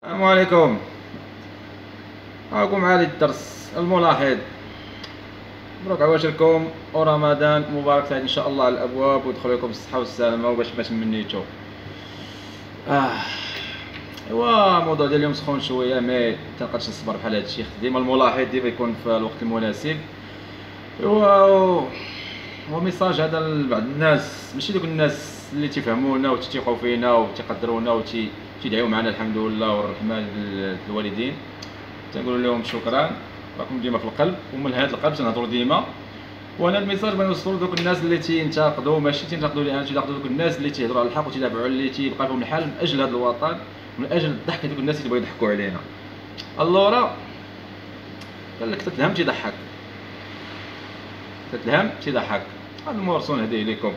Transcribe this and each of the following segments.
السلام عليكم. معكم علي الدرس الملاحظ. مبروك عواشركم ورمضان مبارك سعيد ان شاء الله على الابواب، ودخلوا لكم بالصحه والسلامه وباش ما تمنيتو. ايوا الموضوع ديال اليوم سخون شويه، مي تنقدش نصبر بحال هادشي. ديما الملاحظ ديما يكون في الوقت المناسب. ايوا هو ميساج هذا لبعض الناس، ماشي دوك الناس اللي تيفهمونا وتيثقوا فينا وتيقدرونا وتيدعيو معنا الحمد لله والرحمن الوالدين. تنقول لهم شكرا، راكم ديما في القلب، ومن هذا القلب تنهضروا ديما. وانا الميساج بغي نوصلو لدوك الناس اللي تينتقدوا، ماشي تينتقدوا لي انا، تينتقدوا دوك الناس اللي تيهضروا على الحق وتيدافعوا على اللي تيبقى فيهم الحال من اجل هذا الوطن، من اجل الضحك دوك الناس اللي بغاو يضحكوا علينا. اللورا قال لك تتلهم تيضحك، تتلهم تيضحك. هذا المورسون نهديه لكم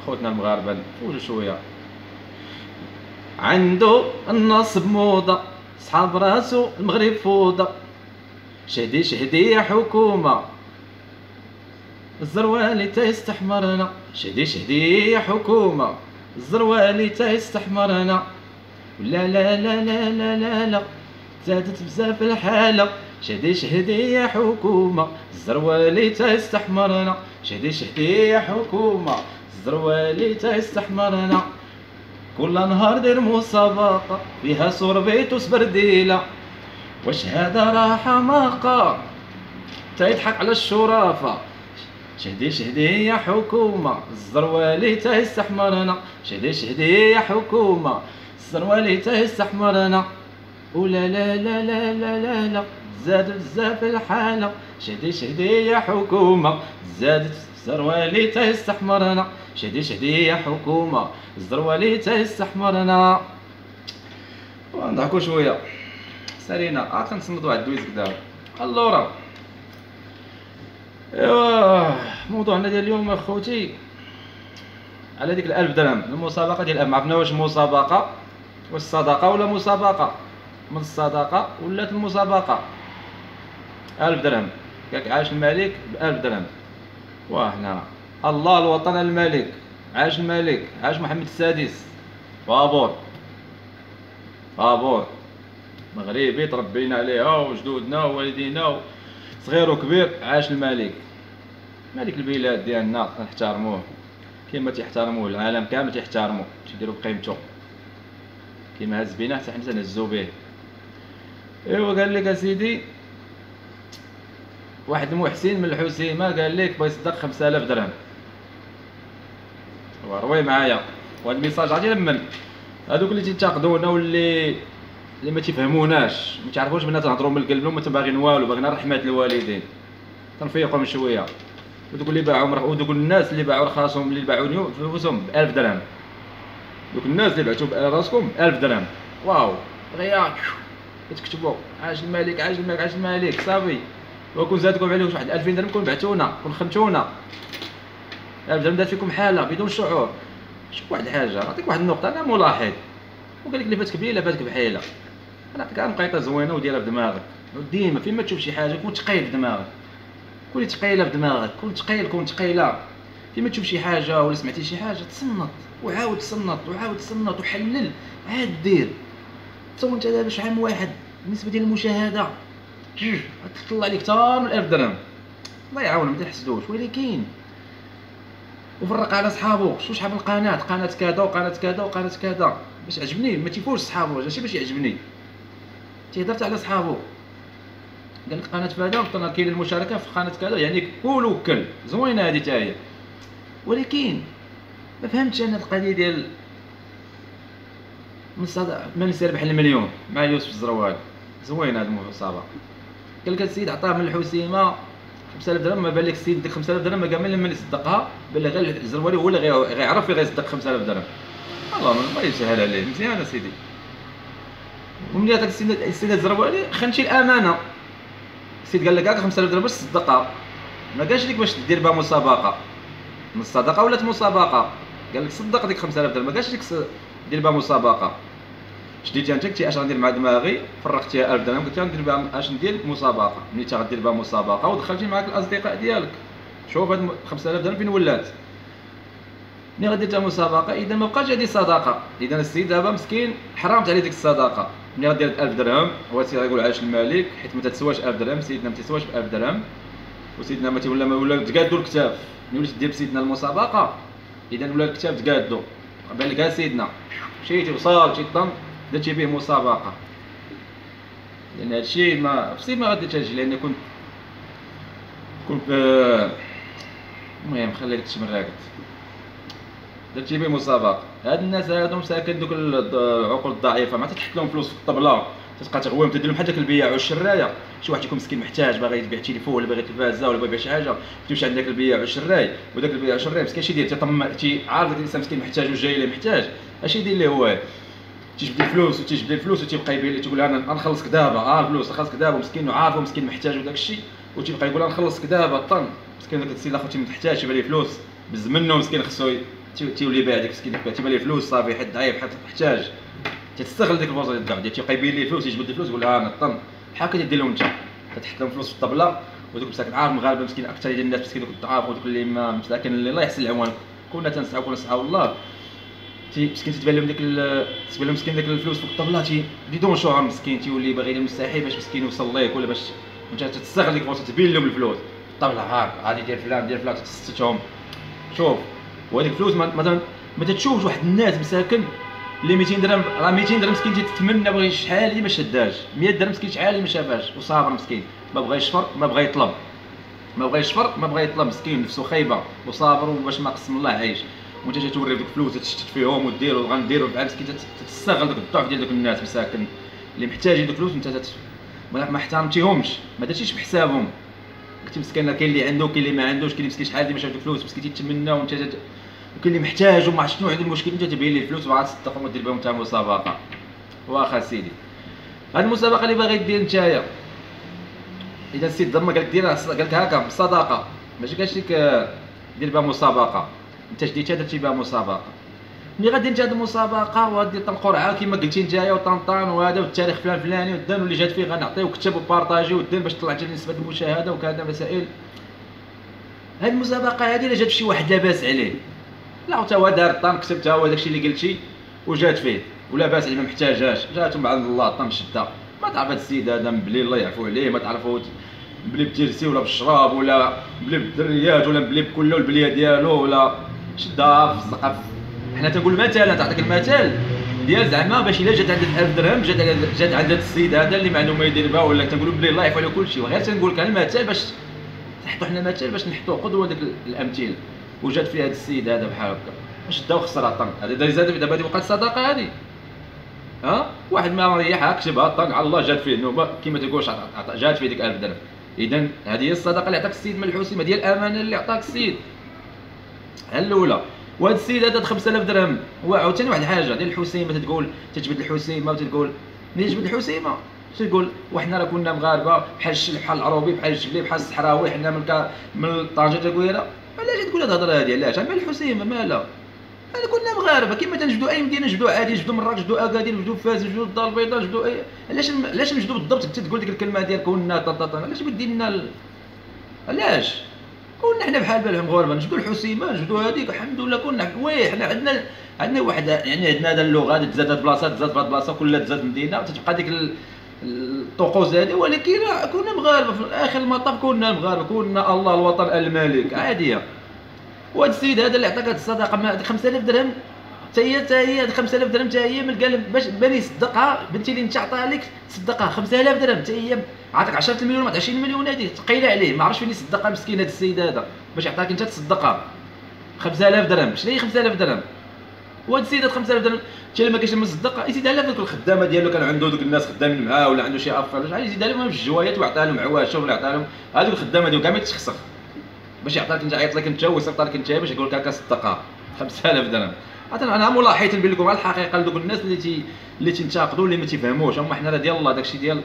خوتنا المغاربه، فوجوا شويه. عنده النصب موضه، صحاب راسو المغرب فوضى، شهدي شهدي يا حكومة الزروالي تيستحمرنا، شهدي شهدي يا حكومة الزروالي تيستحمرنا. لا لا لا لا لا لا لا زادت بزاف الحالة، شهدي شهدي يا حكومة الزروالي تيستحمرنا، شهدي شهدي يا حكومة الزروالي تيستحمرنا. كل نهار دير مسابقة فيها سوربيت وسبرديلة، واش هذا راه حماقة تيضحك على الشرافة. شهدي شهدي يا حكومة الزروالي تيستحمرنا، شهدي شهدي يا حكومة الزروالي تيستحمرنا. ولا لا لا لا لا لا لا زاد بزاف الحالة، شهدي شهدي يا حكومة زادت الزروالي تيستحمرنا، شهدي شهدي يا حكومة الزروالي تيستحمرنا. ونضحكوا شوية سالينا، عاد كنتصنت واحد الدويز كدا. اللورا ايوا موضوعنا ديال اليوم اخوتي على ديك ال1000 درهم المسابقه ديال ما عرفنا واش مسابقه، واش صدقه ولا مسابقه، من الصدقه ولات المسابقه. 1000 درهم ياك عاش الملك ب1000 درهم. وحنا الله الوطن الملك، عاش الملك، عاش محمد السادس. بابور بابور مغربي تربينا عليها وجدودنا ووالدينا صغير وكبير. عاش الملك، ملك البلاد ديالنا كنحترموه كما تيحترموه العالم كامل، تيحترموه تيديروا بقيمته كما هز بينا حتى حنا تنهزو به. ايوا قال لك اسيدي واحد المحسن من الحسيمه قال لك بغا يصدق 5000 درهم. روي معايا، وهذا الميساج عرفتي لمن هذوك اللي تينتقدونا واللي ما تيفهموناش، ما تعرفوش بنا تنهضروا من القلب وما تباغيين والو، باغيين رحمه الوالدين. تنفيقهم شويه. ودوك اللي باعوا ودوك الناس اللي باعوا رخاصهم، اللي باعوا فلوسهم ب1000 درهم، دوك الناس اللي بعتوا براسكم 1000 درهم. واو دغيا كتكتبوا عاش الملك عاش الملك عاش الملك صافي. وكون زادكم عليه واحد 2000 درهم كون بعتونا كون خنتونا. 1000 درهم دار فيكم حاله بدون شعور. شوف واحد الحاجه، نعطيك واحد النقطه. انا ملاحظ وقال لك اللي فاتك بليله فاتك بحيله. انا نعطيك مقيطه زوينه وديرها في دماغك. ديما فين ما تشوف شي حاجه كون ثقيل في دماغك، كوني ثقيله في دماغك، كون ثقيل كون ثقيله. فين ما تشوف شي حاجه ولا سمعتي شي حاجه تصنت وعاود تصنت وعاود تصنت وحلل عاد دير. تصور انت دابا شحال من واحد بالنسبه ديال المشاهده تطلع لك كثار من 1000 درهم. الله يعاونهم ما تحسدوش، ولكن وفرق على صحابو. شو شحال من قناه كذا وقناه كذا وقناه كذا باش عجبني ما تيفوش صحابو، ماشي باش يعجبني، تيهضر على صحابو. قال لك قناه فدا كاين المشاركه في قناه كذا، يعني كول وكل زوينه هذه حتى هي. ولكن ما فهمتش انا القضيه ديال من يربح المليون مع يوسف الزروال. زوين هذا المسابقه. قال لك السيد عطاه من الحسيمه 5000 درهم، ما بان لك السيد ديك 5000 درهم ما كاع من يصدقها، بان غير الزروالي هو اللي غيعرف غيصدق 5000 درهم. الله يسهل عليه مزيان اسيدي. وملي هذاك السيد الزروالي خنتي الامانه، السيد قال لك هاك 5000 درهم باش تصدقها، ما قالش لك باش دير بها مسابقه. من الصدقه ولات مسابقه. قال لك صدق ديك 5000 درهم، ما قالش لك دير بها مسابقه. شديتي انت قلتي اش غندير مع دماغي، فرقتيها 1000 درهم قلت غندير بها اش ندير مسابقه. ملي تا غدير بها مسابقه ودخلتي معاك الاصدقاء ديالك، شوف هاد 5000 درهم فين ولات. ملي غدير انت مسابقه اذا ما بقاش هذه صداقه. اذا السيد دابا مسكين حرمت عليه ديك الصداقه. ملي غدير 1000 درهم هو السيد غيقول عاش الملك حيت ما تتسواش 1000 درهم، سيدنا ما تيسواش ب 1000 درهم، وسيدنا ما ولا تقادوا الكتاف. ملي وليت دير بسيدنا المسابقه اذا ولا الكتاف تقادوا. بان لك سيدنا مشيتي وصال شي طن درتي به مسابقه، لان هادشي ما بسيط ما غادي تاجي، لان كنت المهم خلي داكشي من راكد درتي به مسابقه. هاد الناس هادو مساكن دوك العقول الضعيفه ما تتحط لهم فلوس في الطبله، تتبقى تغويهم تدير بحال داك البياع والشرايه. شي واحد يكون مسكين محتاج باغي يبيع تليفون ولا باغي التلفازه ولا باغي يبيع شي حاجه، تمشي عند داك البياع والشراي، وداك البياع والشراي مسكين اش يدير عارف داك الانسان مسكين محتاج وجاي ليه محتاج، اش يدير ليه هو تيجبد الفلوس وتيبقى يبيع ليه تيقول انا نخلصك دابا الفلوس نخلصك دابا، مسكين وعارفو مسكين محتاج وداك الشيء وتيبقى يقول نخلصك دابا طن. مسكين داك السيد الاخر محتاج تيبان ليه فلوس بز منه، مسكين خصو تيولي يبيع داك مسكين تيبان ليه فلوس صافي حد ضعيف حد محتاج تستغل ديك الفرصه ديال الضعف ديال تيبقى يبين ليه الفلوس يجبد الفلوس يقول انا طن. بحال هكا دير لهم انت تحط لهم فلوس في الطبله، ودوك مساكن عارف المغاربه مسكين اكثر ديال الناس مسكين دوك الضعاف ودوك اللي ما مساكن اللي الله يحسن العوان كنا تنسعوا كنا نسعوا الله مسكين تبان لهم تبان لهم مسكين ديك الفلوس فوق الطبله بدون شعور مسكين تيولي باغي يدير مستحيل باش مسكين يوصل ليك ولا باش انت تستغل ديك الفرصه تبين لهم الفلوس الطبله هاك غادي دير فلان تستهم. شوف وهذيك الفلوس ما تتشوفش واحد الناس مساكن اللي 200 درهم راه 200 درهم مسكين تتمنى بغى شحال اللي ما شداش، 100 درهم مسكين شحال اللي ما شافاش وصابر مسكين ما بغى يشفر ما بغى يطلب ما بغى يطلب مسكين نفسه خايبه وصابر وباش ما قسم الله عايش، وانت جاي توري دوك الفلوس تشتت فيهم ودير وغنديروا بحال مسكين تستغل دوك الضعف ديال دوك الناس مساكن اللي محتاجين دوك الفلوس. انت ما احترمتيهمش ما درتيش بحسابهم، كنت مسكين كاين اللي عنده كاين اللي ما عندوش، كاين اللي مسكين شحال اللي ما شاف دوك الفلوس مسكين تيتمنى وانت وكاين اللي محتاج وما عرفت شنو عنده المشكل انت تبين ليه الفلوس وعاد تصدقهم ودير بهم انت مسابقه. واخا سيدي هاد المسابقه اللي باغي دير نتايا اذا السيد ضم قالك ديرها قالك هكا بالصداقه ماشي قالش لك دير بها مسابقه، انت شديتها درتي بها مسابقه. ملي غادي انت هاد المسابقه وغادي القرعه كما قلتي نتايا وطنطان وهذا والتاريخ فلان فلاني ودان واللي جات فيه غنعطيو كتب وبارطاجي ودان باش طلعت نسبه المشاهده وكذا مسائل. هاد المسابقه هادي الا جات شي واحد لاباس عليه لا حتى هو دار طن كتبتها هو داكشي اللي قلتي وجات فيه ولا باس عليه ما محتاجاش جاتو مع الله طن شده ما تعرف هاد السيد هذا بلي الله يعفو عليه ما تعرفو بلي بتيرسي ولا بالشراب ولا بلي بالدريات ولا بلي بكله البليه ديالو ولا شدها في الزقف. حنا تنقول مثلا تعطيك المثال ديال زعما باش الا جات عند 1000 درهم جات عند السيد هذا اللي ما عنده ما يدير بها ولا تنقولوا بلي الله يعفو عليه كلشي، وغير تنقول لك المثال باش نحطوا حنا مثال باش نحطوا قدوه ديك الامثله. وجات فيها هذا السيد هذا بحال هكا شدا وخسرها طن. هذا زاد دابا هذه وقعت صداقه هذه واحد ما مريحها كتبها طن على الله جات فيه النوبه كما تقولش جات فيه ديك 1000 درهم. اذا هذه هي الصدقه اللي عطاك السيد من الحسيمه ديال الامانه اللي عطاك السيد الاولى. وهذا السيد هذا 5000 درهم. وعاوتاني واحد الحاجه ديال الحسيمه تتقول تجبد الحسيمه وتتقول ملي تجبد الحسيمه تقول وحنا راه كنا مغاربه بحال الشلح بحال العروبي بحال الجبلي بحال الصحراوي حنا من طنجه تكويره. علاش تقول هاد الهضره هادي علاش مع الحسيمه مالها انا كنا مغاربه كيما تنجبدوا اي مدينه نجبدوا عادي نجبدوا مراكش نجبدوا اكادير نجبدوا فاس نجبدوا الدار البيضاء نجبدوا اي علاش نجبدوا بالضبط انت تقول ديك الكلمه ديال كنا علاش بدي لنا علاش كنا حنا بحال المغاربه نجبدوا الحسيمه نجبدوا هذيك الحمد لله كنا حنا عندنا واحد يعني عندنا هذا اللغه تزاد هاد بلاصه تزاد في هاد بلاصه كلها تزاد مدينه وتتبقى ديك الطقوس هذه. ولكن كنا مغاربه في اخر المطاف كنا مغاربه كنا الله الوطن الملك عاديه. وهذا السيد هذا اللي عطاك هذه الصدقه 5000 درهم حتى هي 5000 درهم حتى هي من قال باش بان يصدقها بنتي اللي انت عطاها لك تصدقها 5000 درهم حتى هي عطاك 10 مليون ولا 20 مليون هذه ثقيله عليه ما عرفش فين يصدقها مسكين هذا السيد هذا باش يعطاك انت تصدقها 5000 درهم. شنو هي 5000 درهم؟ وهذا السيد 5000 درهم حتى ما كاينش مصدقها يزيد عليها في الخدامه ديالو كان عنده دوك الناس خدامين معاه ولا عنده شي افر شحال يزيد عليهم في الجوايات ويعطيها لهم عواشه ولا يعطيها لهم هذوك الخدامه ديالو كاع ما يتخسخ باش يعطيك انت عيط لك انت ويصيفط لك انت باش يقول لك هكا صدقها 5000 درهم. انا ملاحظ نبين لكم على الحقيقه لدوك الناس اللي تنتقدوا اللي ما تيفهموش هما حنا راه ديال الله داكشي ديال.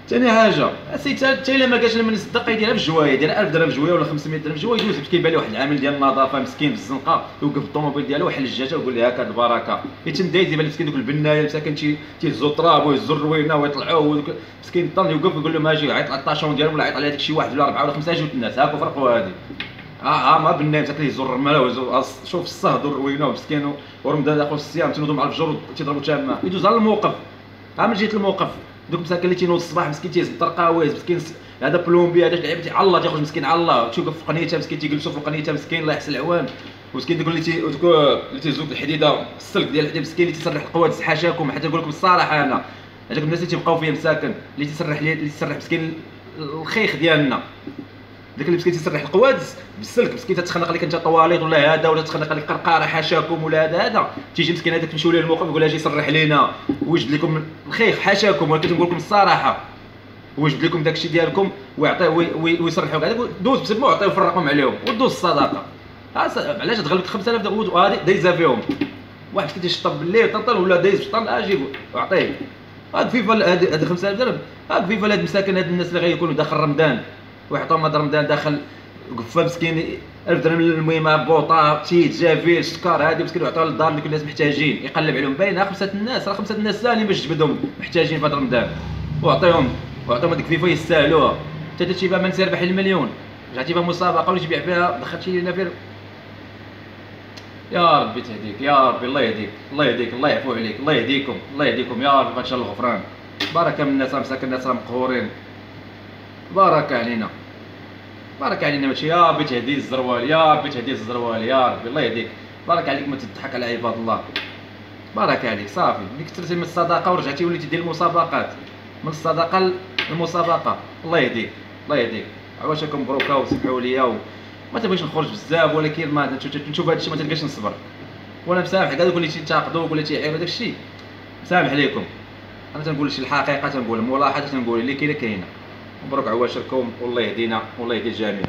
ثاني حاجه السيد حتى الا ما كانش لما يصدق يديرها بالجوايه يدير 1000 درهم جوايه ولا 500 درهم جوايه يدوز كيبان ليه واحد العامل ديال النظافه مسكين في الزنقه يوقف الطوموبيل ديالو ويحل الجاجه ويقول لها هكا البركه يتندايز يبان مسكين دوك البنايه مساكن تيهزوا التراب ويهزوا الروينه ويطلعوا مسكين طن يوقف يقول لهم اجي يعيط على الطاشون ديالهم ولا يعيط على هذاك شي واحد ولا 4 ولا 5 جوج الناس هاكو فرقوا هذه ما بالناس تاكل يزور الرماله شوف الصهد والروينه مسكين ورمضان داخل الصيام تنوضوا مع الفجر تيضربوا تامه يدوز على الموقف. من جهه الموقف دوك مساكن اللي تينوض الصباح مسكين تيهز القوايز مسكين هذا بلومبي هذا لعيبه على الله تيخرج مسكين على الله تشوف في قنيته مسكين تيجلسوا في قنيته مسكين الله يحسن العوان. ومسكين دوك اللي تيزوق الحديده السلك ديال الحديد مسكين اللي تيسرح القوادس حاشاكم حتى نقول لكم الصراحه انا هذوك الناس اللي تيبقاو فيها مساكن اللي تيسرح مسكين الخيخ ديالنا داك اللي مسكين تيسرح القوادس بالسلك مسكين تتخنق لك انت طواليط ولا هذا ولا تتخنق لك قرقاره حاشاكم ولا هذا تيجي مسكين هذاك تمشيو ليه الموقف يقول اجي يسرح لينا ويجبد لكم الخيخ حاشاكم ولكن نقول لكم الصراحه ويجبد لكم داكشي ديالكم ويعطي ويصرحوا كاع دوز بسمو عطيو في الرقم عليهم ودوز الصداقه. علاش تغلبك 5000 درهم وهادي دايزه فيهم واحد مسكين تيشطب بالليل طنطن ولا دايز في الطن اجي وعطيه هاد فيفا هاد 5000 درهم هاد فيفا هاد المساكن هاد الناس اللي غيكونوا داخل رمضان ويعطيهم هاد رمضان داخل قفه مسكين 1000 درهم المهم بوطه تيت جافيل سكر هادي مسكين يعطيوها للدار اللي الناس محتاجين يقلب عليهم باينه خمسه الناس ساهلين باش تجبدهم محتاجين في هاد رمضان وعطيهم هذيك فيفا يستاهلوها. حتى هادشي ما نسير ربح المليون رجعتي بها مسابقه ولا تبيع فيها دخلتي لينا فيها. يا ربي تهديك يا ربي الله يهديك الله يهديك الله يعفو عليك الله يهديكم يا ربي ان شاء الله الغفران. بركه من الناس مساكن الناس مقهورين بركه علينا ماشي يا ربي تهدي الزروالي يا ربي تهدي الزروالي يا ربي الله يهديك بارك عليك ما تضحك على عباد الله بارك عليك صافي ملي كثرتي من الصدقه ورجعتي وليتي دير المسابقات من الصدقه للمسابقه الله يهديك عواشكم مبروكه وسمحوا لي ما تبغيش نخرج بزاف ولكن ما نشوف هذا الشيء ما تلقاش نصبر وانا مسامح كاع دوك اللي تينتقدوا ولا تيعيروا داك الشيء مسامح عليكم. انا تنقول شي الحقيقه تنقول الملاحظه تنقول اللي كاينه مبروك عواشركم والله يهدينا والله يهدي الجميع.